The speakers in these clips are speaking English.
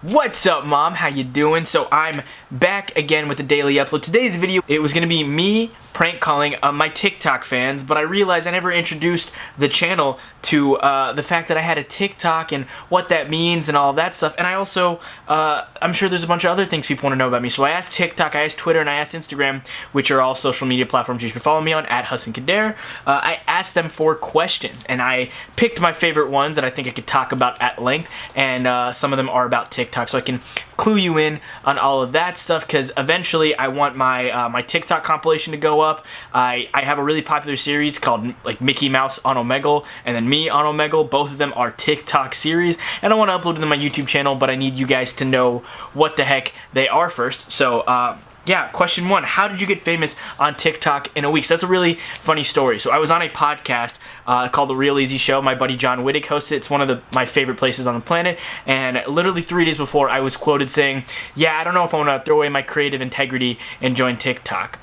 What's up, Mom? How you doing? So I'm back again with the daily upload. Today's video, it was gonna be me prank calling my TikTok fans, but I realized I never introduced the channel to the fact that I had a TikTok and what that means and all of that stuff. And I also, I'm sure there's a bunch of other things people want to know about me. So I asked TikTok, I asked Twitter, and I asked Instagram, which are all social media platforms you should follow me on, at Hassan Khadair. I asked them for questions, and I picked my favorite ones that I think I could talk about at length, and some of them are about TikTok, so I can clue you in on all of that stuff, because eventually I want my my TikTok compilation to go up. I have a really popular series called like Mickey Mouse on Omegle and then me on Omegle. Both of them are TikTok series, and I want to upload them to my YouTube channel, but I need you guys to know what the heck they are first. So yeah, question one, how did you get famous on TikTok in a week? So that's a really funny story. So I was on a podcast called The Real Easy Show. My buddy John Wittig hosts it. It's one of my favorite places on the planet. And literally 3 days before, I was quoted saying, yeah, I don't know if I want to throw away my creative integrity and join TikTok.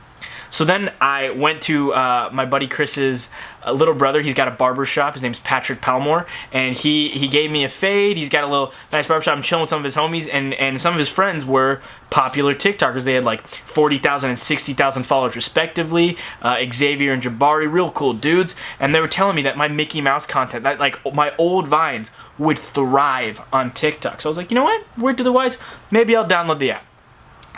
So then I went to my buddy Chris's little brother. He's got a barber shop. His name's Patrick Palmore, and he gave me a fade. He's got a little nice barber shop. I'm chilling with some of his homies, and some of his friends were popular TikTokers. They had like 40,000 and 60,000 followers respectively. Xavier and Jabari, real cool dudes, and they were telling me that my Mickey Mouse content, that like my old vines, would thrive on TikTok. So I was like, you know what? Word to the wise, maybe I'll download the app.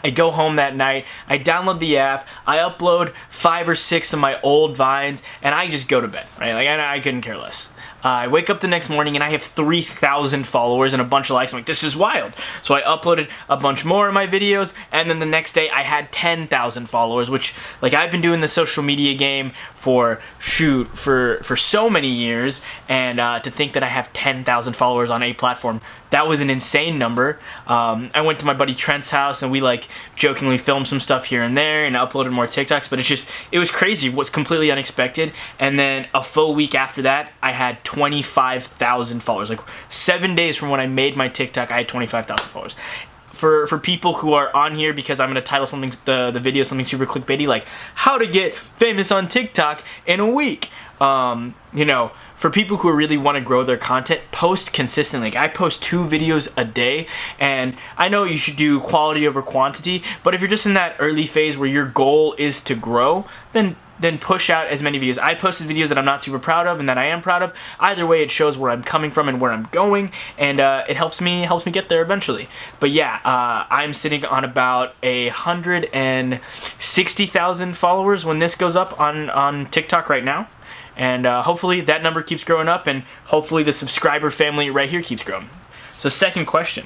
I go home that night, I download the app, I upload 5 or 6 of my old vines, and I just go to bed, right? Like, I couldn't care less. I wake up the next morning and I have 3,000 followers and a bunch of likes. I'm like, this is wild. So I uploaded a bunch more of my videos, and then the next day I had 10,000 followers, which, like, I've been doing the social media game for so many years, and to think that I have 10,000 followers on a platform, that was an insane number. I went to my buddy Trent's house, and we like jokingly filmed some stuff here and there and uploaded more TikToks, but it was crazy. It was completely unexpected. And then a full week after that, I had 25,000 followers. Like 7 days from when I made my TikTok, I had 25,000 followers. For people who are on here, because I'm going to title something, the video something super clickbaity, like how to get famous on TikTok in a week. You know, for people who really want to grow their content, post consistently. Like, I post 2 videos a day, and I know you should do quality over quantity, but if you're just in that early phase where your goal is to grow, then push out as many videos. I posted videos that I'm not super proud of and that I am proud of. Either way, it shows where I'm coming from and where I'm going, and it helps me get there eventually. But yeah, I'm sitting on about 160,000 followers when this goes up on TikTok right now. And hopefully that number keeps growing up, and hopefully the subscriber family right here keeps growing. So second question,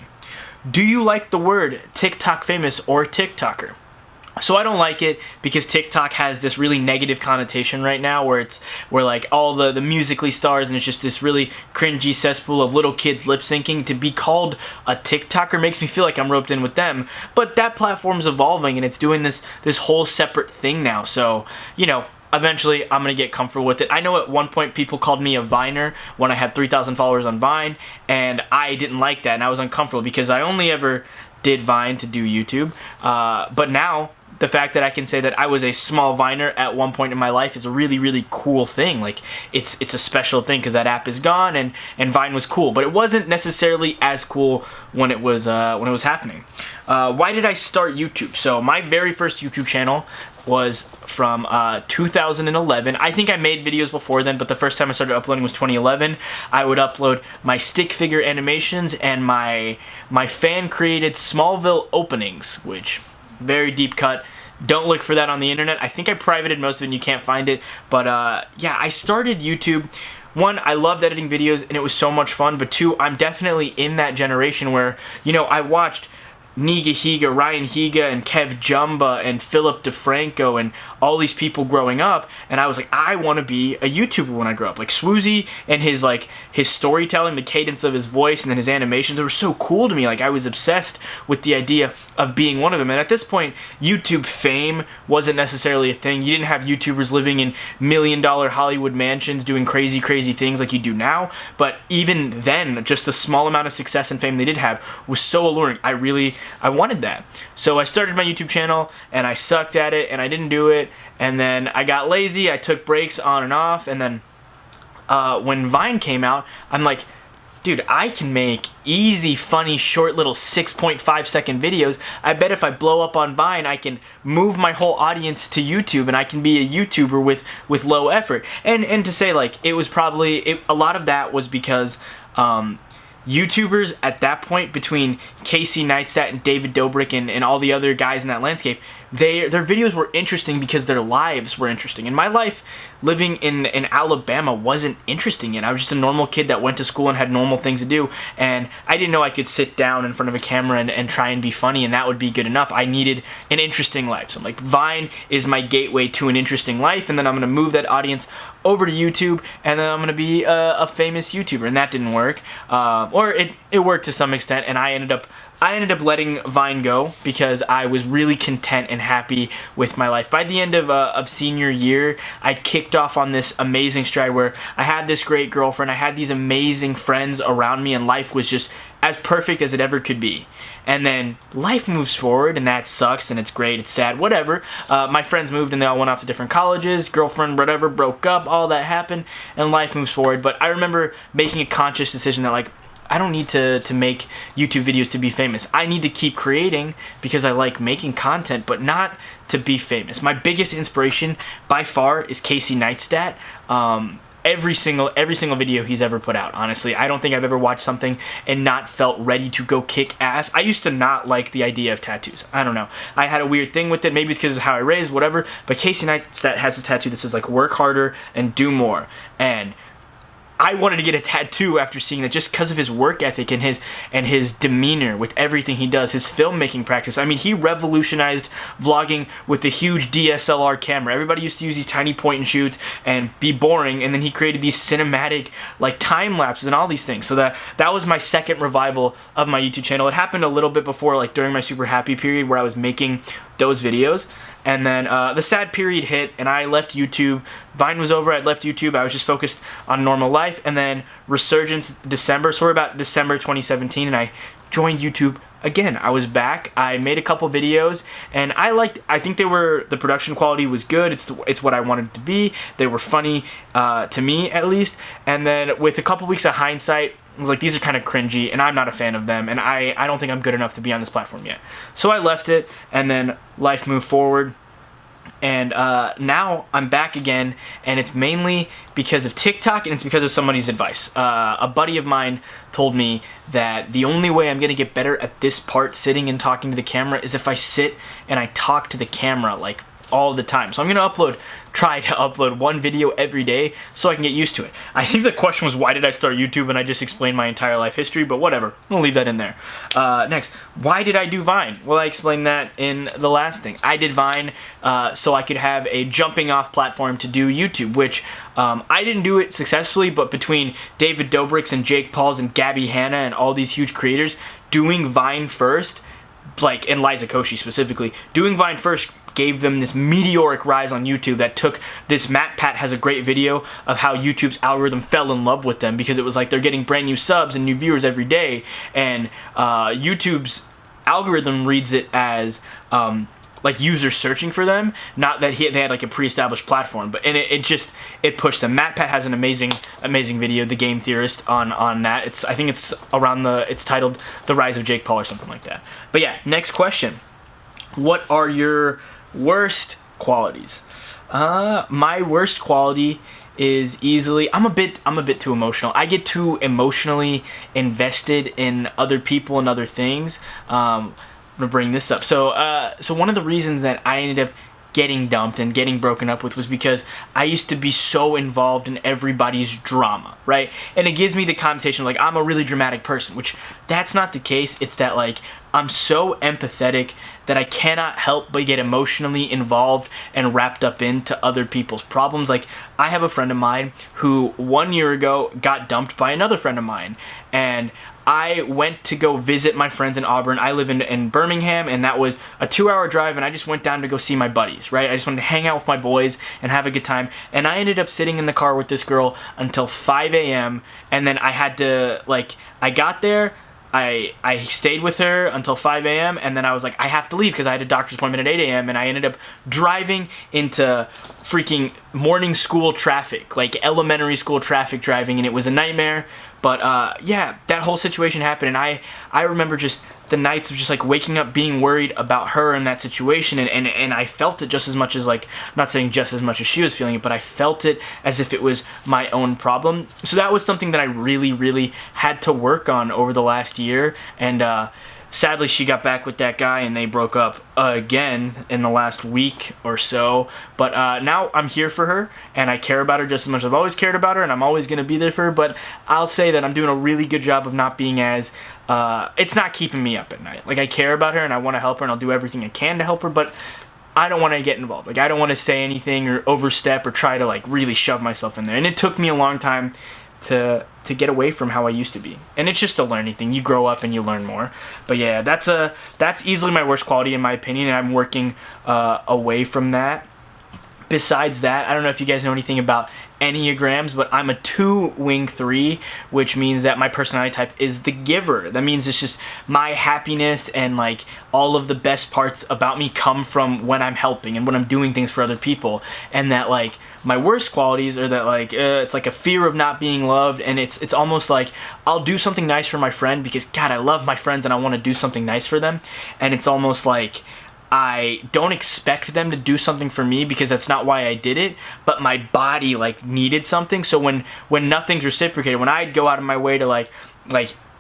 do you like the word TikTok famous or TikToker? So I don't like it because TikTok has this really negative connotation right now, where like all the Musical.ly stars, and it's just this really cringy cesspool of little kids lip syncing. To be called a TikToker makes me feel like I'm roped in with them. But that platform's evolving, and it's doing this whole separate thing now. So, you know, eventually I'm going to get comfortable with it. I know at one point people called me a Viner when I had 3,000 followers on Vine, and I didn't like that, and I was uncomfortable because I only ever did Vine to do YouTube. But now, the fact that I can say that I was a small Viner at one point in my life is a really, really cool thing. Like, it's a special thing because that app is gone, and Vine was cool, but it wasn't necessarily as cool when it was happening. Why did I start YouTube? So my very first YouTube channel was from 2011. I think I made videos before then, but the first time I started uploading was 2011. I would upload my stick figure animations and my fan created Smallville openings, which, very deep cut. Don't look for that on the internet. I think I privated most of it and you can't find it. But yeah, I started YouTube. 1, I loved editing videos and it was so much fun. But 2, I'm definitely in that generation where, you know, I watched Niga Higa, Ryan Higa, and Kev Jumba, and Philip DeFranco, and all these people growing up, and I was like, I want to be a YouTuber when I grow up. Like, Swoozy and his storytelling, the cadence of his voice, and then his animations, they were so cool to me. Like, I was obsessed with the idea of being one of them. And at this point, YouTube fame wasn't necessarily a thing. You didn't have YouTubers living in $1 million Hollywood mansions doing crazy, crazy things like you do now. But even then, just the small amount of success and fame they did have was so alluring. I wanted that. So I started my YouTube channel, and I sucked at it, and I didn't do it, and then I got lazy. I took breaks on and off, and then when Vine came out, I'm like, dude, I can make easy, funny, short little 6.5-second videos. I bet if I blow up on Vine, I can move my whole audience to YouTube, and I can be a YouTuber with low effort. And to say, like, it was probably, a lot of that was because YouTubers at that point, between Casey Neistat and David Dobrik and all the other guys in that landscape, their videos were interesting because their lives were interesting. And my life living in Alabama wasn't interesting yet. I was just a normal kid that went to school and had normal things to do, and I didn't know I could sit down in front of a camera and try and be funny, and that would be good enough. I needed an interesting life. So I'm like, Vine is my gateway to an interesting life, and then I'm going to move that audience over to YouTube, and then I'm going to be a famous YouTuber. And that didn't work. Or it worked to some extent, and I ended up letting Vine go because I was really content and happy with my life. By the end of senior year, I'd kicked off on this amazing stride where I had this great girlfriend, I had these amazing friends around me, and life was just as perfect as it ever could be. And then life moves forward, and that sucks, and it's great, it's sad, whatever. My friends moved, and they all went off to different colleges, girlfriend, whatever, broke up, all that happened, and life moves forward. But I remember making a conscious decision that, like, I don't need to make YouTube videos to be famous. I need to keep creating because I like making content, but not to be famous. My biggest inspiration by far is Casey Neistat. Every single video he's ever put out, honestly. I don't think I've ever watched something and not felt ready to go kick ass. I used to not like the idea of tattoos. I don't know. I had a weird thing with it. Maybe it's because of how I raised, whatever. But Casey Neistat has a tattoo that says, like, work harder and do more. And I wanted to get a tattoo after seeing that, just because of his work ethic and his demeanor with everything he does, his filmmaking practice. I mean, he revolutionized vlogging with the huge DSLR camera. Everybody used to use these tiny point and shoots and be boring, and then he created these cinematic, like, time lapses and all these things. So that was my second revival of my YouTube channel. It happened a little bit before, like during my super happy period where I was making those videos. And then the sad period hit, and I left YouTube. Vine was over, I'd left YouTube. I was just focused on normal life. And then resurgence December, so we're about December 2017, and I joined YouTube again. I was back. I made a couple videos, and I think the production quality was good. It's what I wanted it to be. They were funny, to me at least. And then with a couple weeks of hindsight, I was like, these are kind of cringy, and I'm not a fan of them, and I don't think I'm good enough to be on this platform yet. So I left it, and then life moved forward. And now I'm back again, and it's mainly because of TikTok, and it's because of somebody's advice. A buddy of mine told me that the only way I'm going to get better at this part, sitting and talking to the camera, is if I sit and I talk to the camera, like, all the time. So I'm going to try to upload one video every day so I can get used to it. I think the question was, why did I start YouTube? And I just explained my entire life history, but whatever. I'll leave that in there. Next, why did I do Vine? Well, I explained that in the last thing. I did Vine so I could have a jumping off platform to do YouTube, which I didn't do it successfully, but between David Dobrik's and Jake Paul's and Gabby Hanna and all these huge creators, doing Vine first, like, and Liza Koshy specifically, doing Vine first gave them this meteoric rise on YouTube that took this. Matt Pat has a great video of how YouTube's algorithm fell in love with them, because it was like they're getting brand new subs and new viewers every day, and YouTube's algorithm reads it as like users searching for them, not that they had like a pre-established platform. But it pushed them. Matt Pat has an amazing video, The Game Theorist, on that. I think it's titled The Rise of Jake Paul or something like that. But yeah, next question. What are your worst qualities? My worst quality is easily, I'm a bit too emotional. I get too emotionally invested in other people and other things. I'm gonna bring this up. So one of the reasons that I ended up getting dumped and getting broken up with was because I used to be so involved in everybody's drama, right? And it gives me the connotation of, like, I'm a really dramatic person, which that's not the case. It's that, like, I'm so empathetic that I cannot help but get emotionally involved and wrapped up into other people's problems. Like, I have a friend of mine who 1 year ago got dumped by another friend of mine, and I went to go visit my friends in Auburn. I live in Birmingham, and that was a 2-hour drive, and I just went down to go see my buddies, right? I just wanted to hang out with my boys and have a good time, and I ended up sitting in the car with this girl until 5 a.m., and then I had to, like, I got there, I stayed with her until 5 a.m. and then I was like, I have to leave because I had a doctor's appointment at 8 a.m. and I ended up driving into freaking morning school traffic, like elementary school traffic driving, and it was a nightmare. But yeah, that whole situation happened, and I remember just the nights of just like waking up being worried about her in that situation, and I felt it just as much as, like, I'm not saying just as much as she was feeling it, but I felt it as if it was my own problem. So that was something that I really had to work on over the last year, and sadly she got back with that guy and they broke up again in the last week or so. But now I'm here for her and I care about her just as much as I've always cared about her, and I'm always going to be there for her. But I'll say that I'm doing a really good job of not being as it's not keeping me up at night. Like, I care about her and I want to help her and I'll do everything I can to help her, but I don't want to get involved. Like, I don't want to say anything or overstep or try to like really shove myself in there. And it took me a long time to get away from how I used to be. And it's just a learning thing. You grow up and you learn more. But yeah, that's easily my worst quality in my opinion, and I'm working away from that. Besides that, I don't know if you guys know anything about Enneagrams, but I'm a 2 wing 3, which means that my personality type is the giver. That means it's just my happiness and like all of the best parts about me come from when I'm helping and when I'm doing things for other people. And that like my worst qualities are that like it's like a fear of not being loved, and it's almost like I'll do something nice for my friend because God, I love my friends and I want to do something nice for them, and it's almost like I don't expect them to do something for me because that's not why I did it, but my body like needed something. So when nothing's reciprocated, when I'd go out of my way to like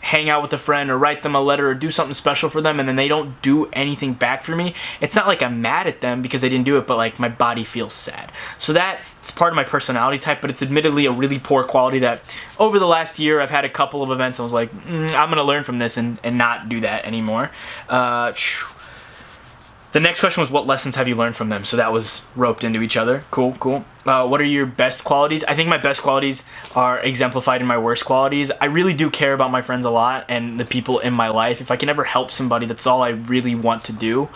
hang out with a friend or write them a letter or do something special for them and then they don't do anything back for me, it's not like I'm mad at them because they didn't do it, but like my body feels sad. So that it's part of my personality type, but it's admittedly a really poor quality that over the last year I've had a couple of events and I was like, I'm gonna learn from this and not do that anymore. The next question was, what lessons have you learned from them? So that was roped into each other. Cool. What are your best qualities? I think my best qualities are exemplified in my worst qualities. I really do care about my friends a lot and the people in my life. If I can ever help somebody, that's all I really want to do.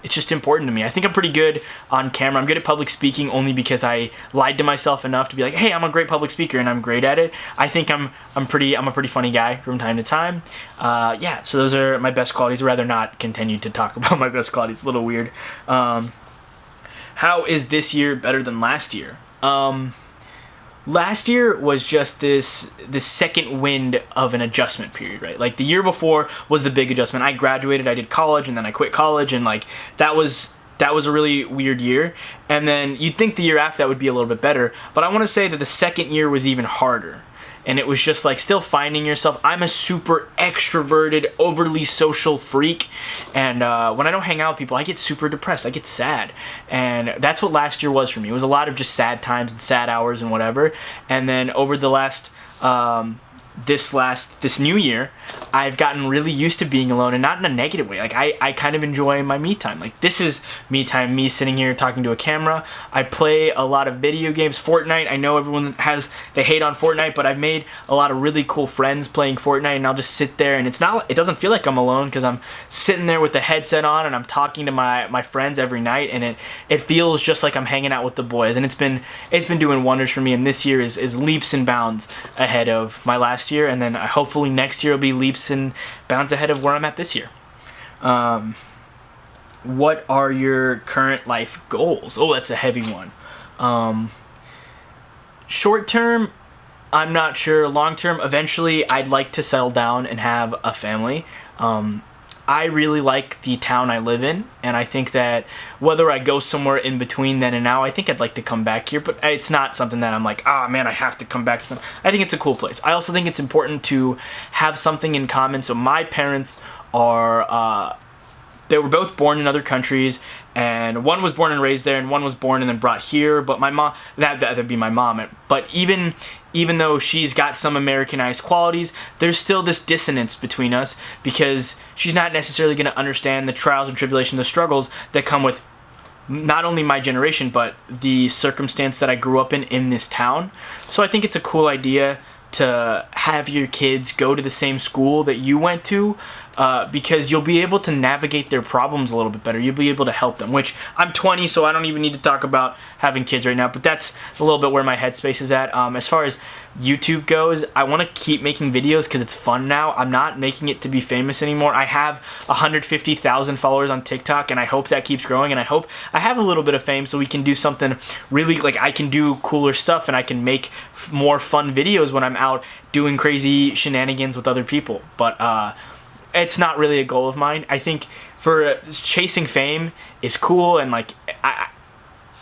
It's just important to me. I think I'm pretty good on camera. I'm good at public speaking only because I lied to myself enough to be like, hey, I'm a great public speaker and I'm great at it. I think I'm a pretty funny guy from time to time. Yeah, so those are my best qualities. I'd rather not continue to talk about my best qualities. It's a little weird. How is this year better than last year? Last year was just this second wind of an adjustment period, right? Like the year before was the big adjustment. I graduated, I did college, and then I quit college, and like that was a really weird year. And then you'd think the year after that would be a little bit better, but I want to say that the second year was even harder. And it was just like still finding yourself. I'm a super extroverted, overly social freak, and when I don't hang out with people, I get super depressed. I get sad, and that's what last year was for me. It was a lot of just sad times and sad hours and whatever. And then over the last this new year, I've gotten really used to being alone, and not in a negative way. Like I kind of enjoy my me time. Like this is me time, me sitting here talking to a camera. I play a lot of video games. Fortnite, I know everyone they hate on Fortnite, but I've made a lot of really cool friends playing Fortnite, and I'll just sit there and it doesn't feel like I'm alone because I'm sitting there with the headset on and I'm talking to my friends every night, and it feels just like I'm hanging out with the boys, and it's been doing wonders for me. And this year is leaps and bounds ahead of my last year, and then hopefully next year will be leaps and bounds ahead of where I'm at this year. What are your current life goals? Oh, that's a heavy one. Short term, I'm not sure. Long term, eventually I'd like to settle down and have a family. I really like the town I live in, and I think that whether I go somewhere in between then and now, I think I'd like to come back here, but it's not something that I'm like, ah, man, I have to come back to something. I think it's a cool place. I also think it's important to have something in common. So my parents are, they were both born in other countries, and one was born and raised there, and one was born and then brought here. But my mom, that'd be my mom. But even though she's got some Americanized qualities, there's still this dissonance between us because she's not necessarily going to understand the trials and tribulations, the struggles that come with not only my generation, but the circumstance that I grew up in this town. So I think it's a cool idea to have your kids go to the same school that you went to, because you'll be able to navigate their problems a little bit better. You'll be able to help them, which I'm 20, so I don't even need to talk about having kids right now, but that's a little bit where my headspace is at. As far as YouTube goes, I want to keep making videos because it's fun now. I'm not making it to be famous anymore. I have 150,000 followers on TikTok, and I hope that keeps growing, and I hope I have a little bit of fame so we can do something really, like, I can do cooler stuff and I can make more fun videos when I'm out doing crazy shenanigans with other people. But it's not really a goal of mine. I think for chasing fame is cool, and like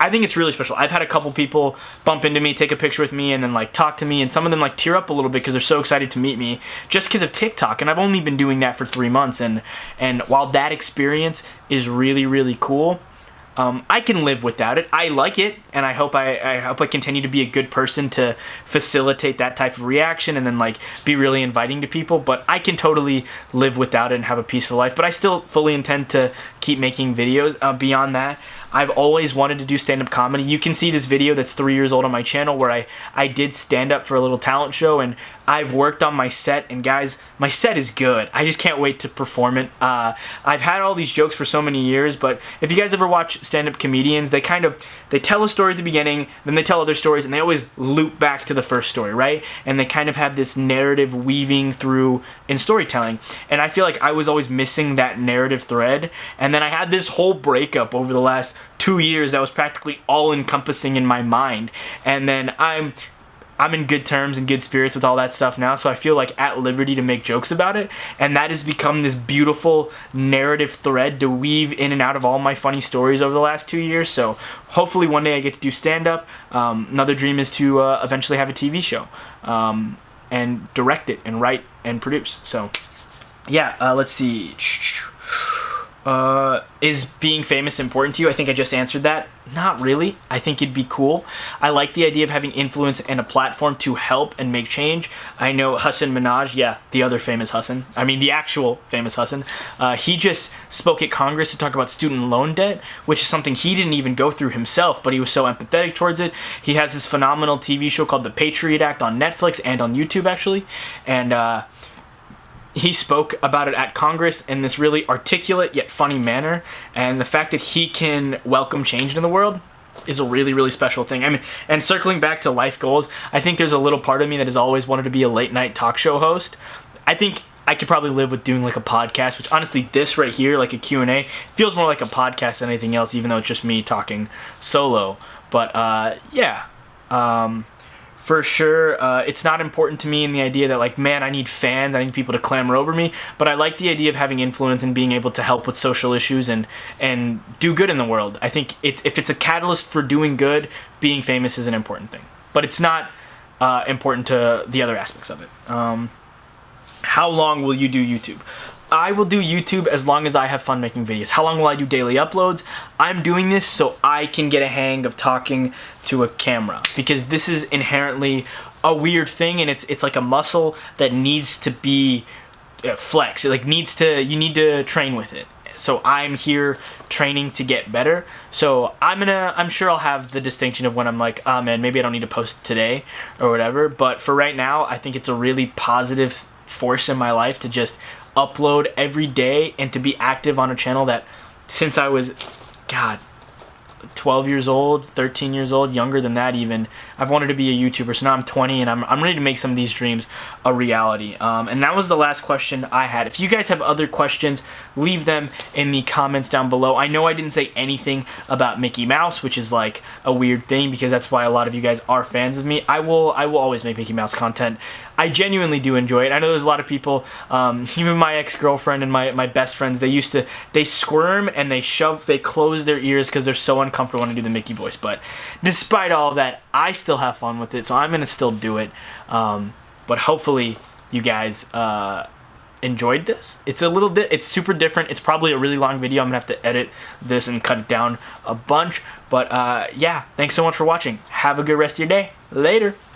I think it's really special. I've had a couple people bump into me, take a picture with me, and then like talk to me, and some of them like tear up a little bit because they're so excited to meet me just because of TikTok. And I've only been doing that for 3 months, and while that experience is really, really cool, I can live without it. I like it, and I hope I continue to be a good person to facilitate that type of reaction and then like be really inviting to people. But I can totally live without it and have a peaceful life. But I still fully intend to keep making videos. Beyond that, I've always wanted to do stand-up comedy. You can see this video that's 3 years old on my channel where I did stand-up for a little talent show, and I've worked on my set, and guys, my set is good. I just can't wait to perform it. I've had all these jokes for so many years, but if you guys ever watch stand-up comedians, they tell a story at the beginning, then they tell other stories, and they always loop back to the first story, right? And they kind of have this narrative weaving through in storytelling. And I feel like I was always missing that narrative thread, and then I had this whole breakup over the last 2 years that was practically all encompassing in my mind, and then I'm in good terms and good spirits with all that stuff now, so I feel like at liberty to make jokes about it, and that has become this beautiful narrative thread to weave in and out of all my funny stories over the last 2 years. So hopefully one day I get to do stand-up. Another dream is to eventually have a TV show and direct it and write and produce. So yeah, let's see. Is being famous important to you? I think I just answered that. Not really. I think it'd be cool. I like the idea of having influence and a platform to help and make change. I know Hassan Minaj, yeah, the other famous Hassan. I mean, the actual famous Hassan. He just spoke at Congress to talk about student loan debt, which is something he didn't even go through himself, but he was so empathetic towards it. He has this phenomenal TV show called The Patriot Act on Netflix and on YouTube, actually. And, he spoke about it at Congress in this really articulate yet funny manner, and the fact that he can welcome change into the world is a really, really special thing. I mean, and circling back to life goals, I think there's a little part of me that has always wanted to be a late night talk show host. I think I could probably live with doing like a podcast, which honestly this right here, like a Q&A, feels more like a podcast than anything else, even though it's just me talking solo. But yeah. For sure, it's not important to me in the idea that, like, man, I need fans, I need people to clamor over me, but I like the idea of having influence and being able to help with social issues and do good in the world. I think if it's a catalyst for doing good, being famous is an important thing. But it's not important to the other aspects of it. How long will you do YouTube? I will do YouTube as long as I have fun making videos. How long will I do daily uploads? I'm doing this so I can get a hang of talking to a camera, because this is inherently a weird thing, and it's like a muscle that needs to be flexed. It like you need to train with it. So I'm here training to get better. So I'm sure I'll have the distinction of when I'm like, oh man, maybe I don't need to post today or whatever. But for right now, I think it's a really positive force in my life to just upload every day and to be active on a channel that since I was, God, 12 years old, 13 years old, younger than that even, I've wanted to be a YouTuber. So now I'm 20 and I'm ready to make some of these dreams a reality. And that was the last question I had. If you guys have other questions, leave them in the comments down below. I know I didn't say anything about Mickey Mouse, which is like a weird thing because that's why a lot of you guys are fans of me. I will always make Mickey Mouse content. I genuinely do enjoy it. I know there's a lot of people, even my ex-girlfriend and my best friends, they squirm and they close their ears because they're so uncomfortable when I do the Mickey voice. But despite all of that, I still have fun with it, so I'm going to still do it. But hopefully you guys enjoyed this. It's super different. It's probably a really long video. I'm going to have to edit this and cut it down a bunch. But yeah, thanks so much for watching. Have a good rest of your day. Later.